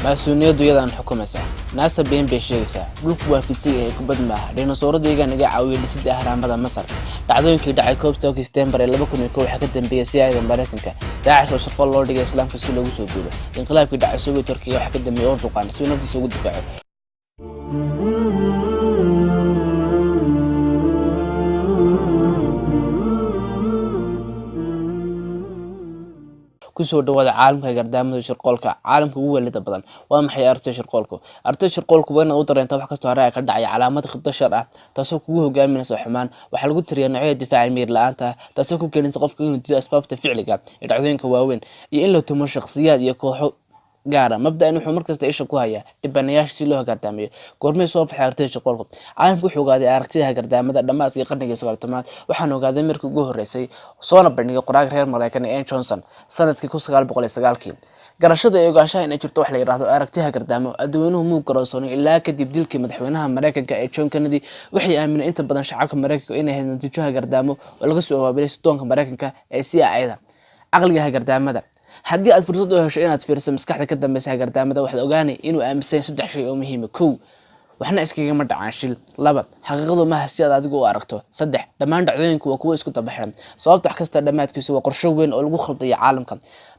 mas'uuliyaddu iyadaan xukumaysa naasa been bay sheegaysaa dhulku waa fidsan yahay kubad maaha dinoosauradayga naga caawiyay dhisidda ahraamada Masar dhacdooyinkii dhacay 1 September 2001 waxa ka dambeeyay siyaasadda Mareykanka Daesh oo shaqo loo dhigay Islaamka si loogu soo duulo inqilaabkii dhacay Soviet Turkiga waxa ka dambeeyay Erdogan si uu naftiisa ugu difaaco kusoo dhawaada caalamka gardaamada shirqoolka caalamka ugu weelada badan waa maxay aragtida shirqoolku weyn u dareenta wax kasta hore ka dhacay calaamad khidda shar ah taasoo kugu hogaaminaysa xumaan waxa lagu tiriyaa noocyada difaaca miir la'aanta taasoo ku keenaysa qofka inuu diido asbaabta ficiliga ee dhacdooyinka waaweyn iyo in la tumo shakhsiyaad iyo kooxo gaara mabda'an wuxuu markasta isha ku hayaa dhibanayaasha si loo hagaajamiyo goormay soo faxay aragtida shirqoolku caalamku wuxuu ogaaday aragtida gardaamada dhamaadkii qarnigii 19aad waxaan ogaaday markii ugu horeysay soona bandhigay qoraal reer Mareykan ee Johnson sanadkii 1909 garashada ay ogaanshaha in ay jirto wax la yiraahdo aragtida gardaamo adduunuhu muu garowsan ilaa kadib dilkii madaxweynaha Mareykanka ee John Kennedy waxay aamineen inta badan shacabka Mareykanka inay hayeen natiijada gardaamo oo laga soo abaabulay doonka Mareykanka ee CIA-da aqliga gardaamada haddii aad fursad u hesho inaad fiiriso maskaxda ka dambaysa gardaamada waxaad ogaanay inuu aaminsan saddex shay oo muhiim ah kow waxna iskaga ma dhacaan shil laba xaqiiqadu ma hasi aad adigu u aragto saddex dhamaan dhacdooyinku waa kuwa isku tabaxan sababta wax kasta dhamaadkiisu waa qorshe weyn oo lagu khaldayo caalamka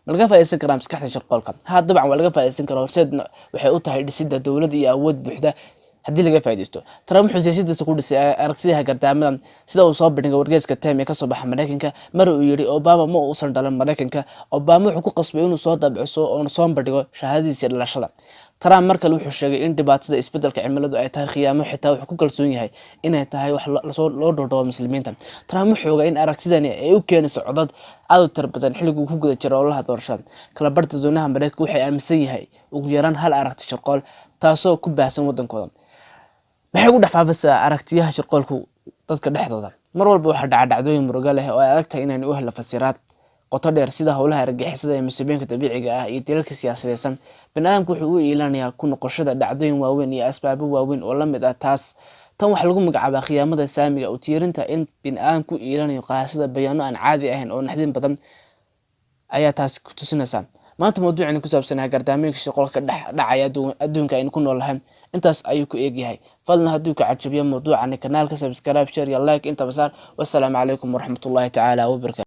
ma laga faa'iideysan karaa maskaxda shirqoolka dabcan waa laga faa'iideysan karaa horseedna waxay u tahay dhisidda dawlad iyo awood buuxda haddii laga faa'iideysto Trump wuxuu siyaasaddiisa ku dhisay aragtida gardaamada sida uu soo bandhigay wargeyska Time ee ka soo baxay Mareykanka mar uu yiri Obama ma uusan dhalan Mareykanka Obama wuxuu ku qasbay inuu soo dabciso oo soo bandhigo shahaadadiisa dhalashada Trump markale wuxuu sheegay in dhibaatada isbeddelka cimiladu ay tahay khiyaamo xitaa wuxuu ku kalsoon yahay inay tahay wax loo dhoodhoobo muslimiinta Trump wuxuu ogaa in aragtidani ay u keenayso codad aad u tar badan xilligu ku guda jiro ololaha doorashada kala barta doonaha Mareykanka waxay aaminsan yahay ugu yaraan hal aragti shirqool taasoo ku baahsan wadankooda maxay ugu dhafaafaysaa aragtiyaha shirqoolku dadka dhexdooda mar walba waxa dhaca dhacdooyin murugo leh oo ay adag tahay inaan u helo fasiraad qoto dheer sida howlaha argagixisada ee musiibooyinka dabiiciga ah iyo dilalka siyaasadeedsan bini'aadamku wuxuu u ilaalinayaa ku noqoshada dhacdooyin waaweyn iyo asbaabo waaweyn oo la mid ah tan waxa lagu magacaabaa khiyaamada saamiga oo tiirinta in bini'aadamku ilaalinayo qaasada bayaano aan caadi ahayn oo naxdin badan ayaa taas ku tusinaysa maanta mawduucani ku saabsan gardaamooyinka shirqoolka dhacaya adduunka aynu ku noolahay intaas ayuu ku eegyahay fadlan haddii ku cajabiyo mawduucani kanaalka subscribe share iyo like inta basaar wassalamu calaykum waraxmatullaahi tacaala wabarakaatuh